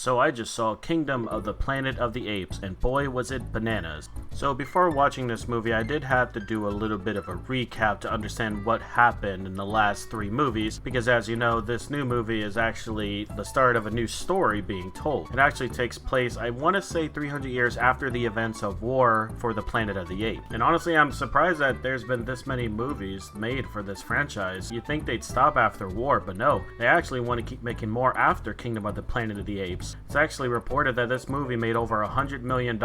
So I just saw Kingdom of the Planet of the Apes, and boy was it bananas. So before watching this movie, I did have to do a little bit of a recap to understand what happened in the last 3 movies, because as you know, this new movie is actually the start of a new story being told. It actually takes place, I want to say 300 years after the events of War for the Planet of the Apes. And honestly, I'm surprised that there's been this many movies made for this franchise. You'd think they'd stop after War, but no, they actually want to keep making more after Kingdom of the Planet of the Apes. It's actually reported that this movie made over $100 million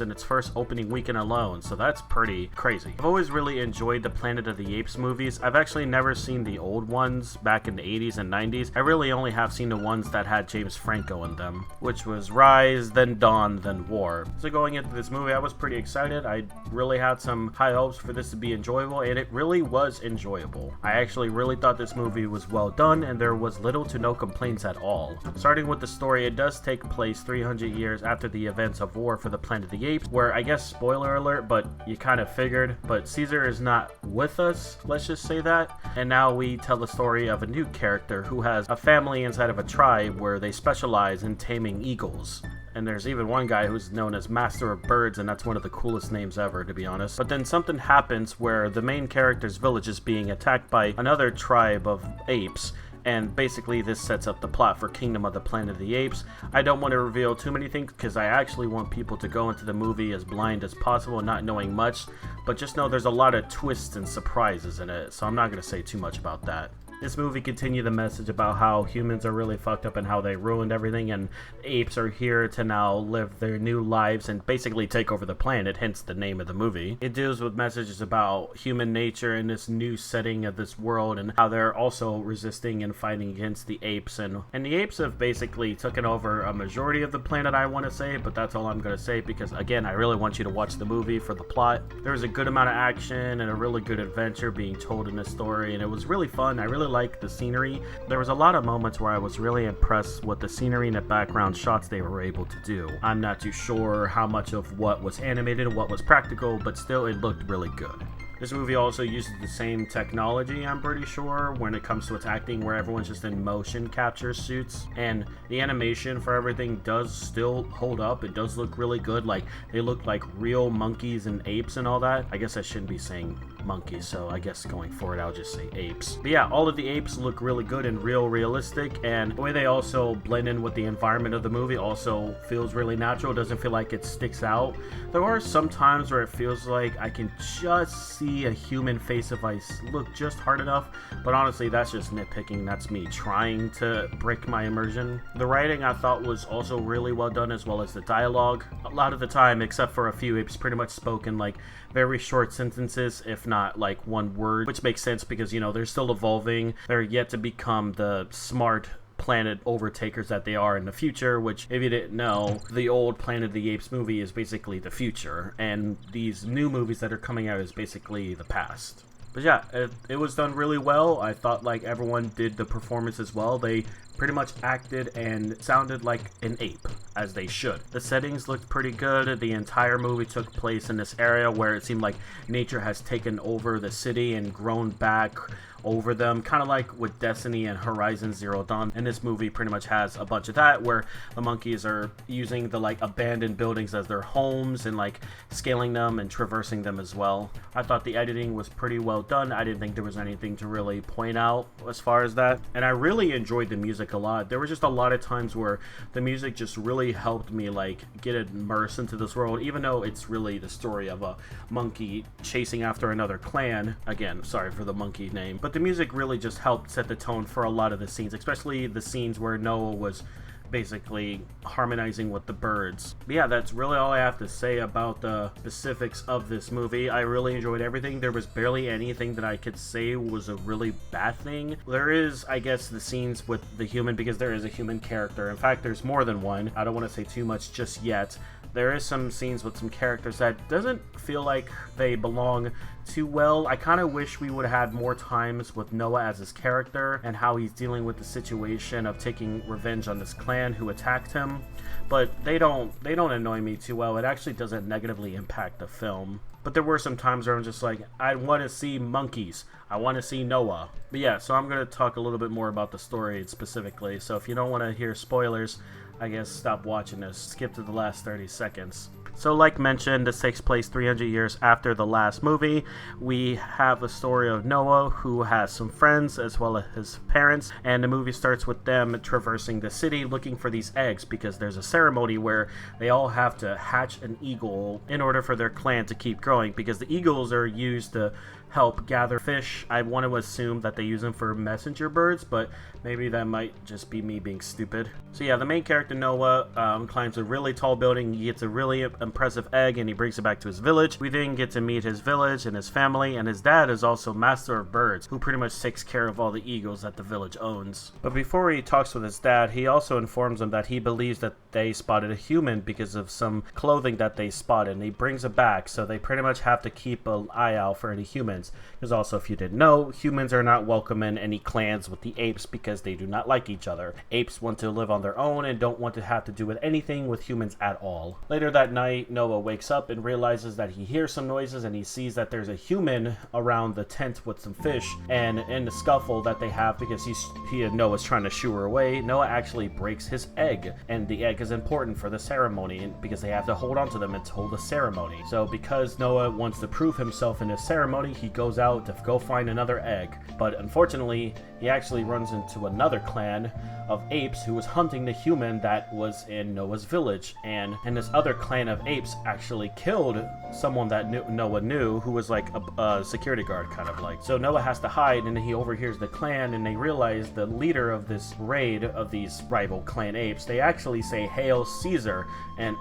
in its first opening weekend alone, so that's pretty crazy. I've always really enjoyed the Planet of the Apes movies. I've actually never seen the old ones back in the 80s and 90s. I really only have seen the ones that had James Franco in them, which was Rise, then Dawn, then War. So going into this movie, I was pretty excited. I really had some high hopes for this to be enjoyable, and it really was enjoyable. I actually really thought this movie was well done, and there was little to no complaints at all. Starting with the story, it does take place 300 years after the events of War for the Planet of the Apes, where I guess spoiler alert, but you kind of figured, but Caesar is not with us, let's just say that. And now we tell the story of a new character who has a family inside of a tribe where they specialize in taming eagles. And there's even one guy who's known as Master of Birds, and that's one of the coolest names ever, to be honest. But then something happens where the main character's village is being attacked by another tribe of apes, and basically this sets up the plot for Kingdom of the Planet of the Apes. I don't want to reveal too many things because I actually want people to go into the movie as blind as possible, not knowing much, but just know there's a lot of twists and surprises in it, so I'm not going to say too much about that. This movie continued the message about how humans are really fucked up and how they ruined everything, and apes are here to now live their new lives and basically take over the planet, hence the name of the movie. It deals with messages about human nature in this new setting of this world and how they're also resisting and fighting against the apes. And the apes have basically taken over a majority of the planet, I want to say, but that's all I'm going to say because, again, I really want you to watch the movie for the plot. There was a good amount of action and a really good adventure being told in this story, and it was really fun. I really like the scenery. There was a lot of moments where I was really impressed with the scenery and the background shots they were able to do. I'm not too sure how much of what was animated and what was practical, but still it looked really good. This movie also uses the same technology, I'm pretty sure, when it comes to its acting, where everyone's just in motion capture suits, and the animation for everything does still hold up. It does look really good. Like, they look like real monkeys and apes and all that. I guess I shouldn't be saying monkeys, so I guess going forward I'll just say apes. But yeah, all of the apes look really good and realistic, and the way they also blend in with the environment of the movie also feels really natural. It doesn't feel like it sticks out. There are some times where it feels like I can just see a human face if I look just hard enough, but honestly that's just nitpicking. That's me trying to break my immersion. The writing I thought was also really well done, as well as the dialogue. A lot of the time, except for a few, it's pretty much spoken like very short sentences, if not like one word, which makes sense because, you know, they're still evolving. They're yet to become the smart planet overtakers that they are in the future, which, if you didn't know, the old Planet of the Apes movie is basically the future, and these new movies that are coming out is basically the past. But yeah, it was done really well. I thought like everyone did the performance as well. They pretty much acted and sounded like an ape, as they should. The settings looked pretty good. The entire movie took place in this area where it seemed like nature has taken over the city and grown back over them, kind of like with Destiny and Horizon Zero Dawn. And this movie pretty much has a bunch of that, where the monkeys are using the like abandoned buildings as their homes and like scaling them and traversing them as well. I thought the editing was pretty well done. I didn't think there was anything to really point out as far as that, and I really enjoyed the music a lot. There were just a lot of times where the music just really helped me like get immersed into this world, even though it's really the story of a monkey chasing after another clan. Again, sorry for the monkey name, but the music really just helped set the tone for a lot of the scenes, especially the scenes where Noah was basically harmonizing with the birds. But yeah, that's really all I have to say about the specifics of this movie. I really enjoyed everything. There was barely anything that I could say was a really bad thing. There is, I guess, the scenes with the human, because there is a human character. In fact, there's more than one. I don't want to say too much just yet. There is some scenes with some characters that doesn't feel like they belong too well. I kind of wish we would have had more times with Noah as his character and how he's dealing with the situation of taking revenge on this clan who attacked him. But they don't annoy me too well. It actually doesn't negatively impact the film. But there were some times where I'm just like, I want to see monkeys. I want to see Noah. But yeah, so I'm going to talk a little bit more about the story specifically. So if you don't want to hear spoilers, I guess stop watching this. Skip to the last 30 seconds. So like mentioned, this takes place 300 years after the last movie. We have a story of Noah, who has some friends as well as his parents, and the movie starts with them traversing the city looking for these eggs, because there's a ceremony where they all have to hatch an eagle in order for their clan to keep growing, because the eagles are used to help gather fish. I want to assume that they use them for messenger birds, but maybe that might just be me being stupid. So yeah, the main character Noah climbs a really tall building. He gets a really impressive egg and he brings it back to his village. We then get to meet his village and his family, and his dad is also master of birds, who pretty much takes care of all the eagles that the village owns. But before he talks with his dad, he also informs him that he believes that they spotted a human because of some clothing that they spotted, and he brings it back, so they pretty much have to keep an eye out for any humans. Because also, if you didn't know, humans are not welcome in any clans with the apes because they do not like each other. Apes want to live on their own and don't want to have to do with anything with humans at all. Later that night, Noah wakes up and realizes that he hears some noises, and he sees that there's a human around the tent with some fish, and in the scuffle that they have, because Noah's trying to shoo her away, Noah actually breaks his egg, and the egg is important for the ceremony because they have to hold on to them until the ceremony. So because Noah wants to prove himself in this ceremony, he goes out to go find another egg, but unfortunately he actually runs into another clan of apes who was hunting the human that was in Noah's village, and this other clan of apes actually killed someone that Noah knew, who was like a security guard, kind of like. So Noah has to hide, and then he overhears the clan, and they realize the leader of this raid of these rival clan apes, they actually say, "Hail Caesar," and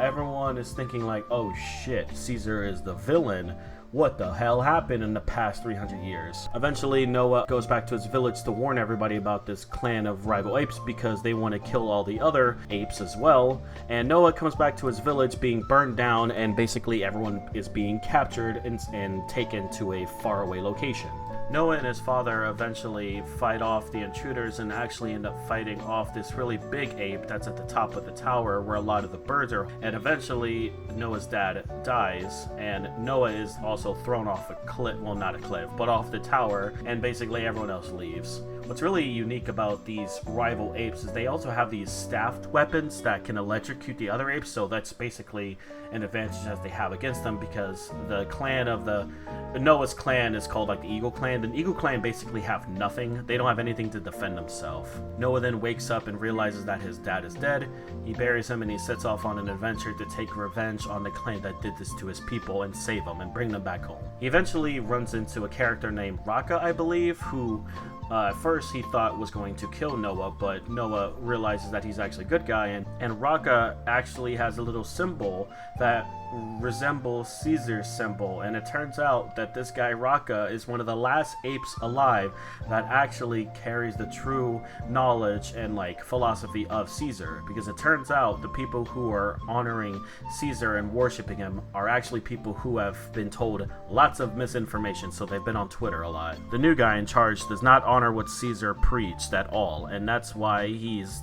everyone is thinking like, oh shit, Caesar is the villain. What the hell happened in the past 300 years? Eventually, Noah goes back to his village to warn everybody about this clan of rival apes because they want to kill all the other apes as well. And Noah comes back to his village being burned down, and basically everyone is being captured and taken to a faraway location. Noah and his father eventually fight off the intruders and actually end up fighting off this really big ape that's at the top of the tower where a lot of the birds are. And eventually Noah's dad dies, and Noah is also thrown off a cliff, well, not a cliff, but off the tower, and basically everyone else leaves. What's really unique about these rival apes is they also have these staffed weapons that can electrocute the other apes, so that's basically an advantage that they have against them, because the clan of Noah's clan is called like the Eagle Clan. The Eagle Clan basically have nothing. They don't have anything to defend themselves. Noah then wakes up and realizes that his dad is dead. He buries him and he sets off on an adventure to take revenge on the clan that did this to his people and save them and bring them back home. He eventually runs into a character named Raka, I believe, who at first he thought was going to kill Noah, but Noah realizes that he's actually a good guy, and Raka actually has a little symbol that resembles Caesar's symbol, and it turns out that this guy Raka is one of the last apes alive that actually carries the true knowledge and like philosophy of Caesar, because it turns out the people who are honoring Caesar and worshiping him are actually people who have been told lots of misinformation, so they've been on Twitter a lot. The new guy in charge does not honor what Caesar preached at all, and that's why he's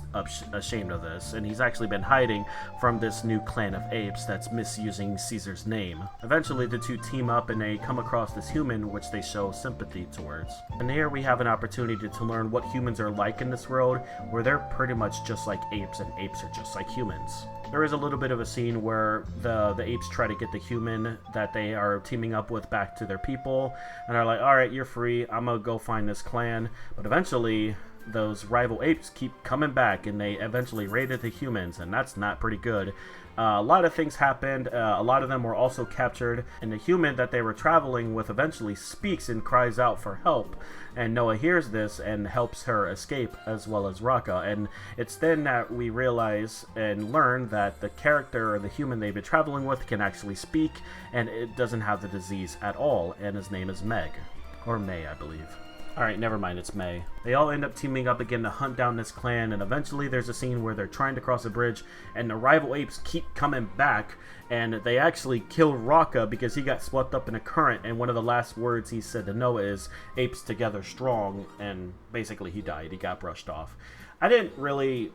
ashamed of this, and he's actually been hiding from this new clan of apes that's misusing Caesar's name. Eventually the two team up and they come across this human which they show sympathy towards. And here we have an opportunity to learn what humans are like in this world, where they're pretty much just like apes and apes are just like humans. There is a little bit of a scene where the apes try to get the human that they are teaming up with back to their people, and they're like, alright, you're free, I'm gonna go find this clan. But eventually those rival apes keep coming back, and they eventually raided the humans, and that's not pretty good. A lot of things happened. A lot of them were also captured, and the human that they were traveling with eventually speaks and cries out for help, and Noah hears this and helps her escape, as well as Raka. And it's then that we realize and learn that the character or the human they've been traveling with can actually speak, and it doesn't have the disease at all, and his name is Meg, or May, I believe. Alright, never mind, it's May. They all end up teaming up again to hunt down this clan, and eventually there's a scene where they're trying to cross a bridge, and the rival apes keep coming back, and they actually kill Raka because he got swept up in a current, and one of the last words he said to Noah is, "Apes together strong," and basically he died. He got brushed off. I didn't really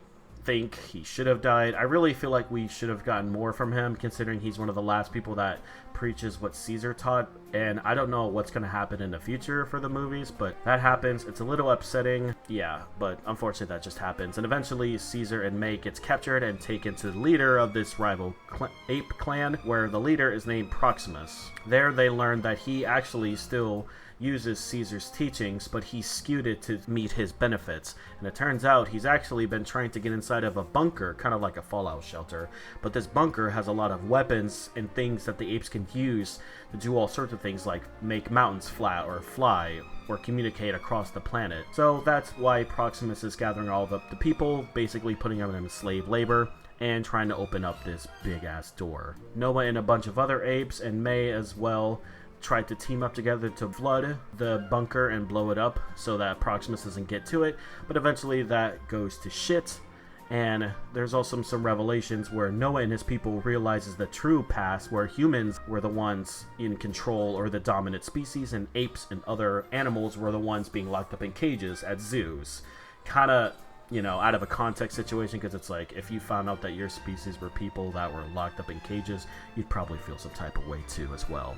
think he should have died. I really feel like we should have gotten more from him, considering he's one of the last people that preaches what Caesar taught. And I don't know what's going to happen in the future for the movies, but that happens. It's a little upsetting. Yeah, but unfortunately that just happens. And eventually Caesar and May gets captured and taken to the leader of this rival ape clan, where the leader is named Proximus. There they learn that he actually still uses Caesar's teachings, but he skewed it to meet his benefits. And it turns out he's actually been trying to get inside of a bunker, kind of like a fallout shelter. But this bunker has a lot of weapons and things that the apes can use to do all sorts of things, like make mountains flat or fly or communicate across the planet. So that's why Proximus is gathering all the people, basically putting them in slave labor and trying to open up this big ass door. Noah and a bunch of other apes, and May as well, tried to team up together to flood the bunker and blow it up so that Proximus doesn't get to it, but eventually that goes to shit. And there's also some revelations where Noah and his people realizes the true past, where humans were the ones in control or the dominant species, and apes and other animals were the ones being locked up in cages at zoos. Kind of, you know, out of a context situation, because it's like, if you found out that your species were people that were locked up in cages, you'd probably feel some type of way too as well.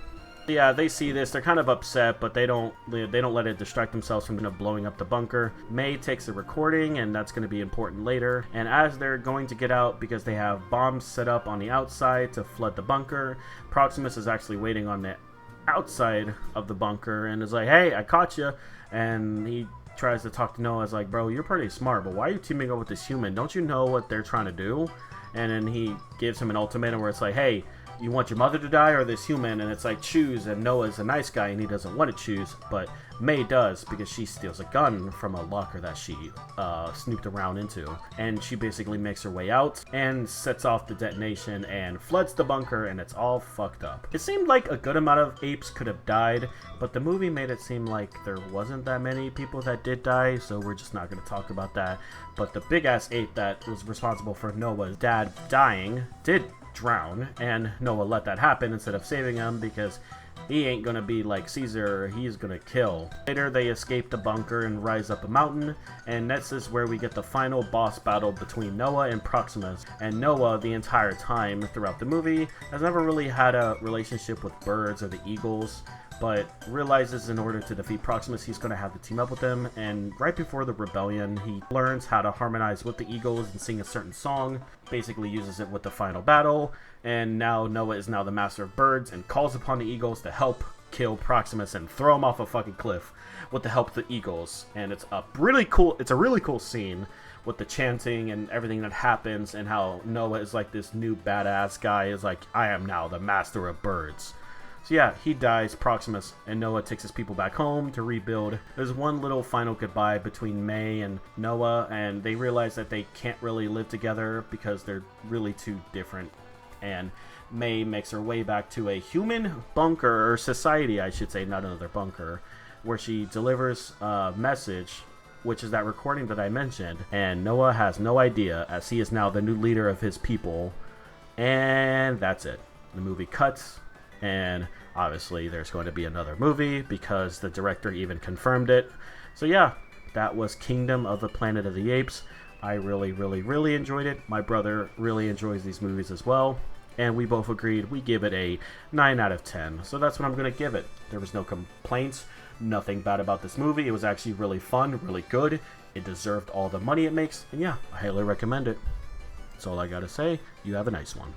Yeah, they see this, they're kind of upset, but they don't let it distract themselves from blowing up the bunker. May takes a recording, and that's going to be important later. And as they're going to get out, because they have bombs set up on the outside to flood the bunker, Proximus is actually waiting on the outside of the bunker and is like, hey, I caught you. And he tries to talk to Noah, is like, bro, you're pretty smart, but why are you teaming up with this human? Don't you know what they're trying to do? And then he gives him an ultimatum where it's like, hey, you want your mother to die or this human? And it's like, choose. And Noah's a nice guy and he doesn't want to choose, but May does, because she steals a gun from a locker that she snooped around into. And she basically makes her way out and sets off the detonation and floods the bunker, and it's all fucked up. It seemed like a good amount of apes could have died, but the movie made it seem like there wasn't that many people that did die, so we're just not going to talk about that. But the big ass ape that was responsible for Noah's dad dying did drown, and Noah let that happen instead of saving him, because he ain't gonna be like Caesar, he's gonna kill. Later they escape the bunker and rise up a mountain, and this is where we get the final boss battle between Noah and Proximus. And Noah, the entire time throughout the movie, has never really had a relationship with birds or the eagles, but realizes in order to defeat Proximus, he's going to have to team up with them. And right before the rebellion, he learns how to harmonize with the eagles and sing a certain song, basically uses it with the final battle, and now Noah is now the master of birds and calls upon the eagles to help kill Proximus and throw him off a fucking cliff with the help of the eagles. And it's a really cool scene with the chanting and everything that happens, and how Noah is like this new badass guy, is like, I am now the master of birds. So yeah, he dies, Proximus, and Noah takes his people back home to rebuild. There's one little final goodbye between May and Noah, and they realize that they can't really live together because they're really too different. And May makes her way back to a human bunker, or society I should say, not another bunker, where she delivers a message, which is that recording that I mentioned. And Noah has no idea, as he is now the new leader of his people. And that's it. The movie cuts. And obviously there's going to be another movie because the director even confirmed it. So yeah, that was Kingdom of the Planet of the Apes. I really enjoyed it. My brother really enjoys these movies as well, and we both agreed we give it a 9 out of 10. So that's what I'm going to give it. There was no complaints, nothing bad about this movie. It was actually really fun, really good. It deserved all the money it makes, and yeah, I highly recommend it. That's all I gotta say. You have a nice one.